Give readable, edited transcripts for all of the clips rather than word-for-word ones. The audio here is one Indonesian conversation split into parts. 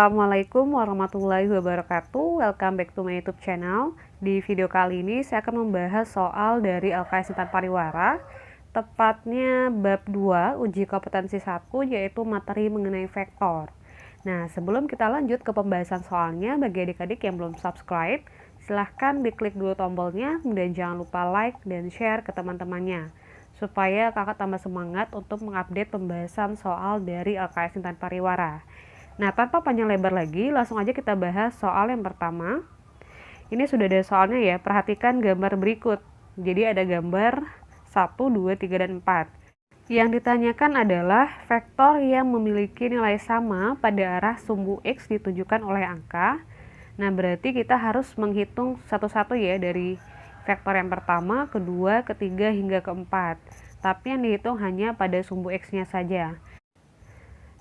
Assalamualaikum warahmatullahi wabarakatuh. Welcome back to my YouTube channel. Di video kali ini saya akan membahas soal dari LKS Intan Pariwara, tepatnya bab 2 uji kompetensi 1, yaitu materi mengenai vektor. Nah, sebelum kita lanjut ke pembahasan soalnya, bagi adik-adik yang belum subscribe, silahkan diklik dulu tombolnya, kemudian jangan lupa like dan share ke teman-temannya, supaya kakak tambah semangat untuk mengupdate pembahasan soal dari LKS Intan Pariwara. Nah, tanpa panjang lebar lagi, langsung aja kita bahas soal yang pertama. Ini sudah ada soalnya ya, perhatikan gambar berikut. Jadi ada gambar 1, 2, 3, dan 4. Yang ditanyakan adalah vektor yang memiliki nilai sama pada arah sumbu X ditunjukkan oleh angka. Nah, berarti kita harus menghitung satu-satu ya, dari vektor yang pertama, kedua, ketiga, hingga keempat. Tapi yang dihitung hanya pada sumbu X-nya saja.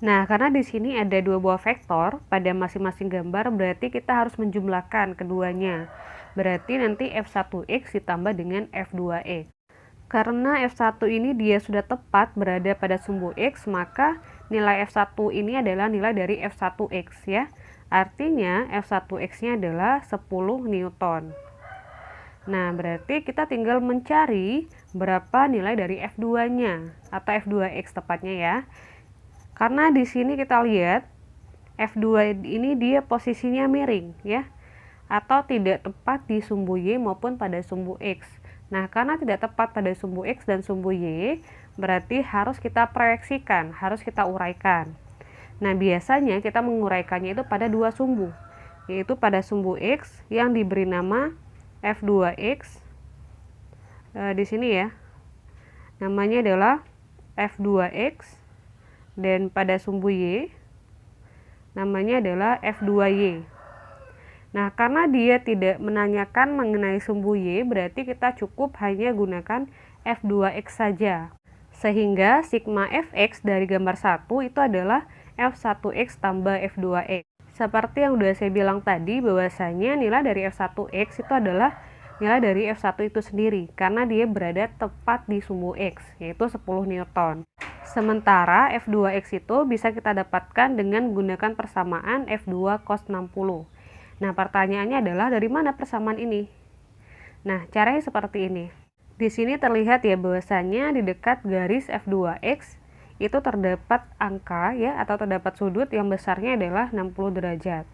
Nah, karena di sini ada dua buah vektor pada masing-masing gambar, berarti kita harus menjumlahkan keduanya. Berarti nanti F1X ditambah dengan F2X. Karena F1 ini dia sudah tepat berada pada sumbu X, maka nilai F1 ini adalah nilai dari F1X ya. Artinya F1X-nya adalah 10 Newton. Nah, berarti kita tinggal mencari berapa nilai dari F2-nya atau F2X tepatnya ya. Karena di sini kita lihat F2 ini dia posisinya miring ya, atau tidak tepat di sumbu Y maupun pada sumbu X. Nah, karena tidak tepat pada sumbu X dan sumbu Y, berarti harus kita proyeksikan, harus kita uraikan. Nah, biasanya kita menguraikannya itu pada dua sumbu, yaitu pada sumbu X yang diberi nama F2X. Di sini ya, namanya adalah F2X. Dan pada sumbu Y namanya adalah F2Y. Nah, karena dia tidak menanyakan mengenai sumbu Y, berarti kita cukup hanya gunakan F2X saja. Sehingga sigma Fx dari gambar 1 itu adalah F1X tambah F2X. Seperti yang sudah saya bilang tadi, bahwasanya nilai dari F1X itu adalah nilai dari F1 itu sendiri, karena dia berada tepat di sumbu X, yaitu 10 Newton. Sementara F2X itu bisa kita dapatkan dengan menggunakan persamaan F2 cos 60. Nah, pertanyaannya adalah dari mana persamaan ini? Nah, caranya seperti ini. Di sini terlihat ya bahwasanya di dekat garis F2X itu terdapat angka ya, atau terdapat sudut yang besarnya adalah 60 derajat.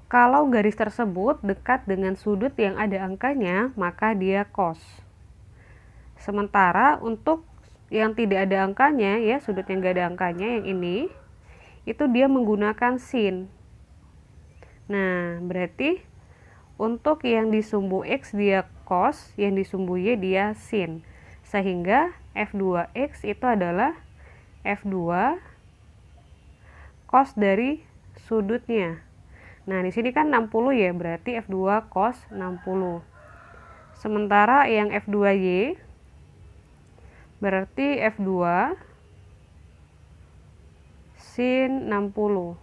Kalau garis tersebut dekat dengan sudut yang ada angkanya, maka dia cos. Sementara untuk yang tidak ada angkanya ya, sudut yang gak ada angkanya yang ini, itu dia menggunakan sin. Nah, berarti untuk yang di sumbu X dia cos, yang di sumbu Y dia sin. Sehingga F2X itu adalah F2 cos dari sudutnya. Nah, di sini kan 60 ya, berarti F2 cos 60. Sementara yang F2Y berarti F2 sin 60.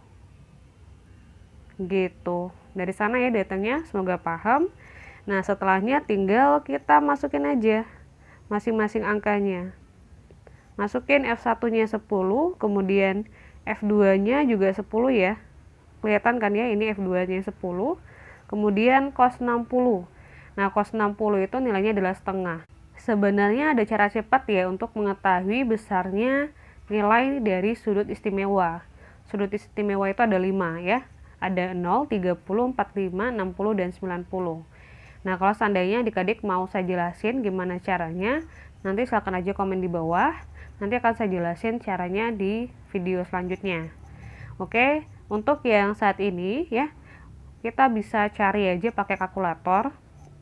Gitu. Dari sana ya datangnya, semoga paham. Nah, setelahnya tinggal kita masukin aja masing-masing angkanya. Masukin F1-nya 10, kemudian F2-nya juga 10 ya. Kelihatan kan ya, ini F2-nya 10. Kemudian cos 60. Nah, cos 60 itu nilainya adalah setengah. Sebenarnya ada cara cepat ya untuk mengetahui besarnya nilai dari sudut istimewa. Sudut istimewa itu ada 5 ya. Ada 0, 30, 45, 60, dan 90. Nah, kalau seandainya adik-adik mau saya jelasin gimana caranya, nanti silahkan aja komen di bawah. Nanti akan saya jelasin caranya di video selanjutnya. Oke, untuk yang saat ini ya, kita bisa cari aja pakai kalkulator.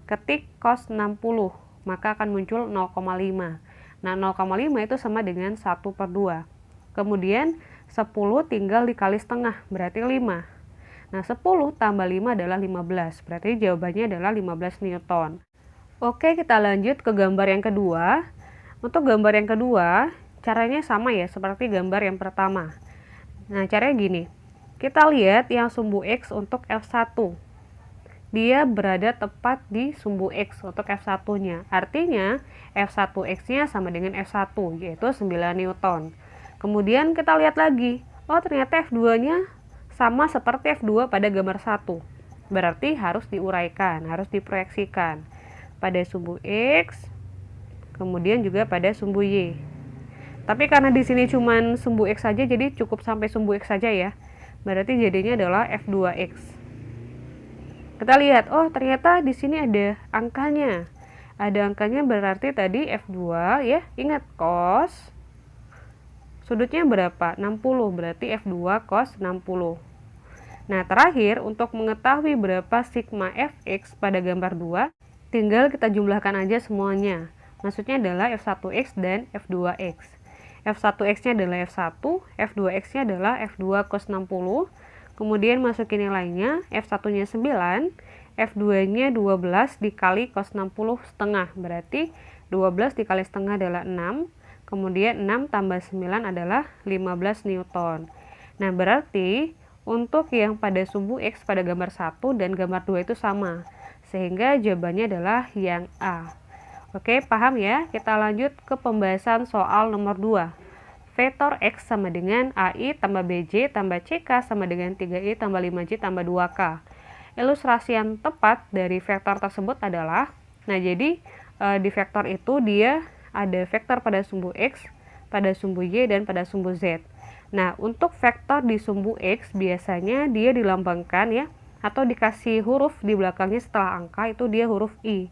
Ketik cos 60. Maka akan muncul 0,5. Nah, 0,5 itu sama dengan 1/2. Kemudian 10 tinggal dikali setengah, berarti 5. Nah, 10 tambah 5 adalah 15, berarti jawabannya adalah 15 Newton. Oke, kita lanjut ke gambar yang kedua. Untuk gambar yang kedua, caranya sama ya, seperti gambar yang pertama. Nah, caranya gini. Kita lihat yang sumbu X untuk F1. Dia berada tepat di sumbu X untuk F1-nya. Artinya F1X-nya sama dengan F1, yaitu 9 Newton. Kemudian kita lihat lagi, oh ternyata F2-nya sama seperti F2 pada gambar 1. Berarti harus diuraikan, harus diproyeksikan pada sumbu X, kemudian juga pada sumbu Y. Tapi karena di sini cuman sumbu X saja, jadi cukup sampai sumbu X saja ya. Berarti jadinya adalah F2X. Kita lihat, oh ternyata di sini ada angkanya. Ada angkanya berarti tadi F2 ya. Ingat cos sudutnya berapa? 60, berarti F2 cos 60. Nah, terakhir untuk mengetahui berapa sigma fx pada gambar 2, tinggal kita jumlahkan aja semuanya. Maksudnya adalah F1x dan F2x. F1x-nya adalah F1, F2x-nya adalah F2 cos 60. Kemudian masukin nilainya, F1-nya 9, F2-nya 12 dikali cos 60 setengah. Berarti 12 dikali setengah adalah 6. Kemudian 6 tambah 9 adalah 15 Newton. Nah, berarti untuk yang pada sumbu X pada gambar 1 dan gambar 2 itu sama. Sehingga jawabannya adalah yang A. Oke, paham ya? Kita lanjut ke pembahasan soal nomor 2. Vektor X sama dengan AI tambah BJ tambah CK sama dengan 3I tambah 5J tambah 2K. Ilustrasi yang tepat dari vektor tersebut adalah, nah jadi di vektor itu dia ada vektor pada sumbu X, pada sumbu Y, dan pada sumbu Z. Nah, untuk vektor di sumbu X biasanya dia dilambangkan ya, atau dikasih huruf di belakangnya setelah angka itu dia huruf I.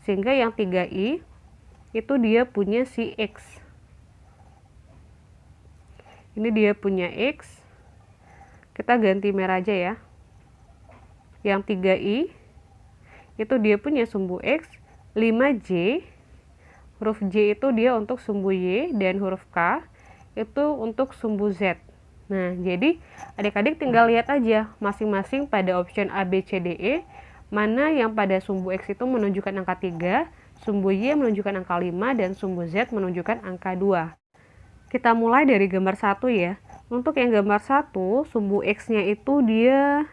Sehingga yang 3I itu dia punya si X. Ini dia punya X. Kita ganti merah aja ya. Yang 3I itu dia punya sumbu X. 5J, huruf J itu dia untuk sumbu Y, dan huruf K itu untuk sumbu Z. Nah, jadi adik-adik tinggal lihat aja masing-masing pada option A, B, C, D, E, mana yang pada sumbu X itu menunjukkan angka 3, sumbu Y menunjukkan angka 5, dan sumbu Z menunjukkan angka 2. Kita mulai dari gambar 1 ya. Untuk yang gambar 1, sumbu X-nya itu dia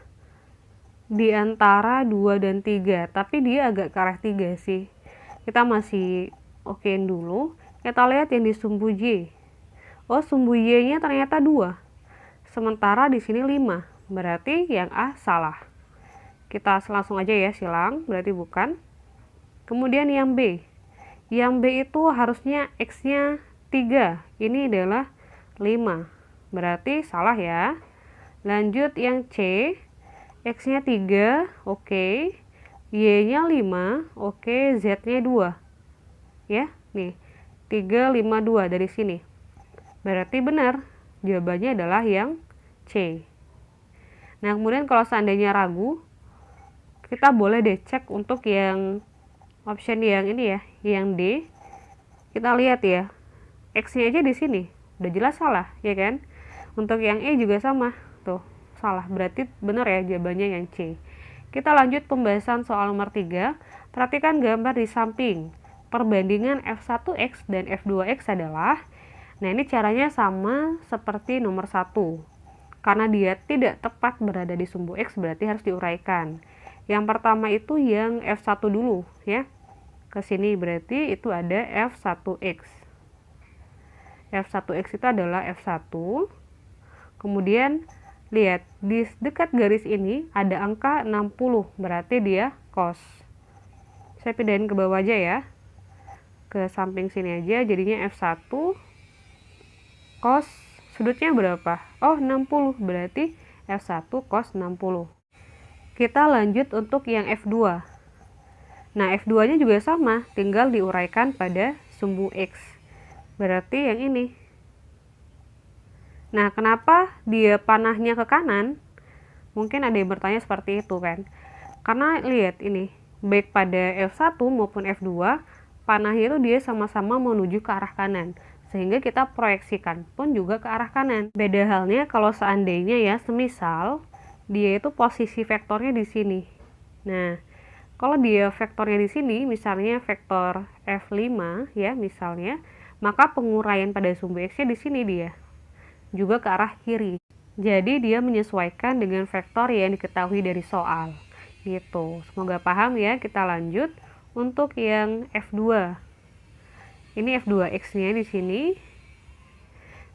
di antara 2 dan 3, tapi dia agak ke arah 3 sih. Kita masih okein dulu. Kita lihat yang di sumbu Y. Oh, sumbu Y-nya ternyata 2. Sementara di sini 5. Berarti yang A salah. Kita langsung aja ya silang, berarti bukan. Kemudian yang B. Yang B itu harusnya X-nya 3. Ini adalah 5. Berarti salah ya. Lanjut yang C. X-nya 3, oke. Y-nya 5, oke. Z-nya 2. Ya, nih. 3, 5, 2 dari sini. Berarti benar, jawabannya adalah yang C. Nah, kemudian kalau seandainya ragu, kita boleh deh cek untuk yang option yang ini ya, yang D. Kita lihat ya, X-nya aja di sini, udah jelas salah, ya kan? Untuk yang E juga sama, tuh, salah. Berarti benar ya jawabannya yang C. Kita lanjut pembahasan soal nomor 3. Perhatikan gambar di samping. Perbandingan F1X dan F2X adalah, nah ini caranya sama seperti nomor 1. Karena dia tidak tepat berada di sumbu X, berarti harus diuraikan. Yang pertama itu yang F1 dulu ya. Ke sini berarti itu ada F1X. F1X itu adalah F1. Kemudian lihat di dekat garis ini ada angka 60, berarti dia cos. Saya pindahin ke bawah aja ya. Ke samping sini aja, jadinya F1 cos sudutnya berapa? Oh, 60, berarti F1 cos 60. Kita lanjut untuk yang F2. Nah, F2-nya juga sama, tinggal diuraikan pada sumbu X. Berarti yang ini. Nah, kenapa dia panahnya ke kanan? Mungkin ada yang bertanya seperti itu kan. Karena lihat ini, baik pada F1 maupun F2, panahnya itu dia sama-sama menuju ke arah kanan. Sehingga kita proyeksikan pun juga ke arah kanan. Beda halnya kalau seandainya ya, semisal dia itu posisi vektornya di sini. Nah, kalau dia vektornya di sini, misalnya vektor F5 ya, misalnya, maka penguraian pada sumbu X-nya di sini dia. Juga ke arah kiri. Jadi dia menyesuaikan dengan vektor yang diketahui dari soal. Gitu. Semoga paham ya. Kita lanjut untuk yang F2. Ini F2X-nya di sini.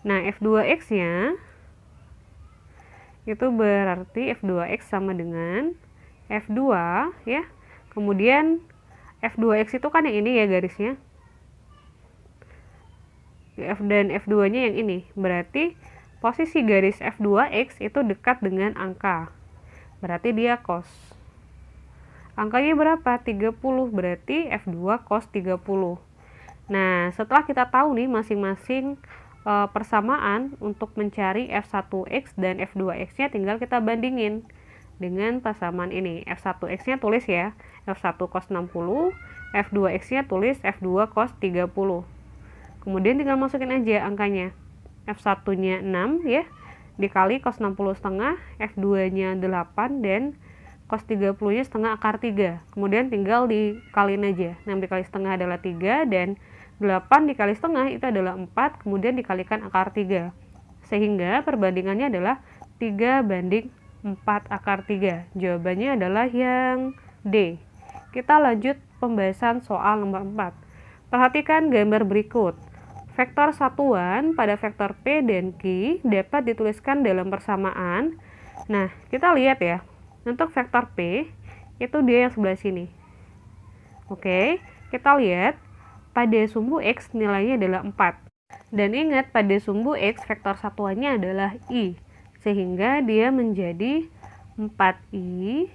Nah, F2X-nya Itu berarti F2X sama dengan F2 ya. Kemudian F2X itu kan yang ini ya garisnya. Dan F2-nya yang ini. Berarti posisi garis F2X itu dekat dengan angka. Berarti dia cos. Angkanya berapa? 30. Berarti F2 cos 30. Nah, setelah kita tahu nih masing-masing persamaan untuk mencari F1X dan F2X-nya, tinggal kita bandingin dengan persamaan ini. F1X-nya tulis ya, F1 cos 60, F2X-nya tulis F2 cos 30. Kemudian tinggal masukin aja angkanya. F1-nya 6 ya, dikali cos 60 setengah, F2-nya 8, dan cos 30-nya setengah akar 3. Kemudian tinggal dikaliin aja. 6 dikali setengah adalah 3, dan 8 dikali setengah itu adalah 4, kemudian dikalikan akar 3. Sehingga perbandingannya adalah 3 banding 4 akar 3. Jawabannya adalah yang D. Kita lanjut pembahasan soal nomor 4. Perhatikan gambar berikut. Vektor satuan pada vektor P dan Q dapat dituliskan dalam persamaan. Nah, kita lihat ya. Untuk vektor P, itu dia yang sebelah sini. Oke, kita lihat pada sumbu X nilainya adalah 4. Dan ingat, pada sumbu X vektor satuannya adalah I. Sehingga dia menjadi 4I.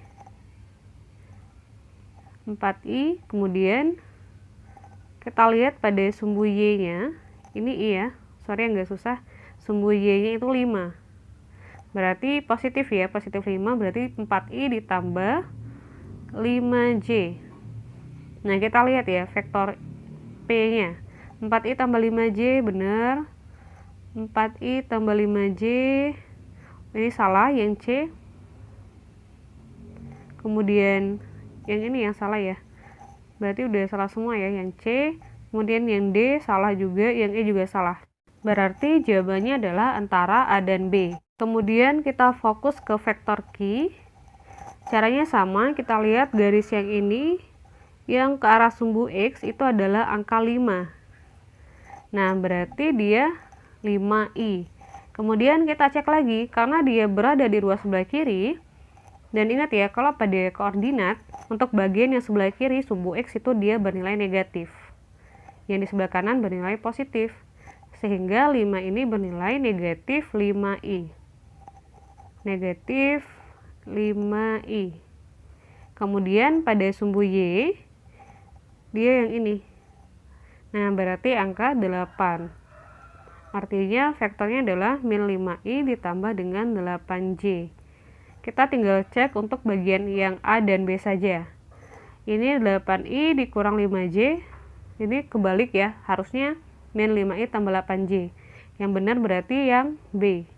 4I, kemudian kita lihat pada sumbu Y-nya. Ini I ya, sorry yang gak susah. Sumbu Y-nya itu 5. Berarti positif ya, positif 5, berarti 4I ditambah 5J. Nah, kita lihat ya vektor P-nya. 4I tambah 5J, benar. 4I tambah 5J. Ini salah, yang C. Kemudian yang ini yang salah ya. Berarti udah salah semua ya, yang C. Kemudian yang D salah juga, yang E juga salah. Berarti jawabannya adalah antara A dan B. Kemudian kita fokus ke vektor Q. Caranya sama, kita lihat garis yang ini, yang ke arah sumbu X itu adalah angka 5. Nah, berarti dia 5I. Kemudian kita cek lagi, karena dia berada di ruas sebelah kiri, dan ingat ya, kalau pada koordinat, untuk bagian yang sebelah kiri, sumbu X itu dia bernilai negatif. Yang di sebelah kanan bernilai positif. Sehingga 5 ini bernilai negatif 5I. Negatif 5I. Kemudian pada sumbu Y, dia yang ini. Nah, berarti angka 8. Artinya vektornya adalah min 5I ditambah dengan 8J. Kita tinggal cek untuk bagian yang A dan B saja. Ini 8I dikurang 5J. Ini kebalik ya, harusnya min 5I tambah 8J. Yang benar berarti yang B.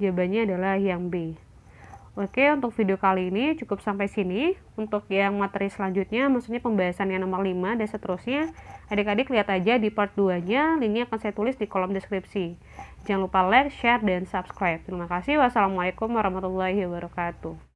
Jawabannya adalah yang B. Oke, untuk video kali ini cukup sampai sini. Untuk yang materi selanjutnya, maksudnya pembahasan yang nomor 5 dan seterusnya, adik-adik lihat aja di part 2-nya, linknya akan saya tulis di kolom deskripsi. Jangan lupa like, share, dan subscribe. Terima kasih. Wassalamualaikum warahmatullahi wabarakatuh.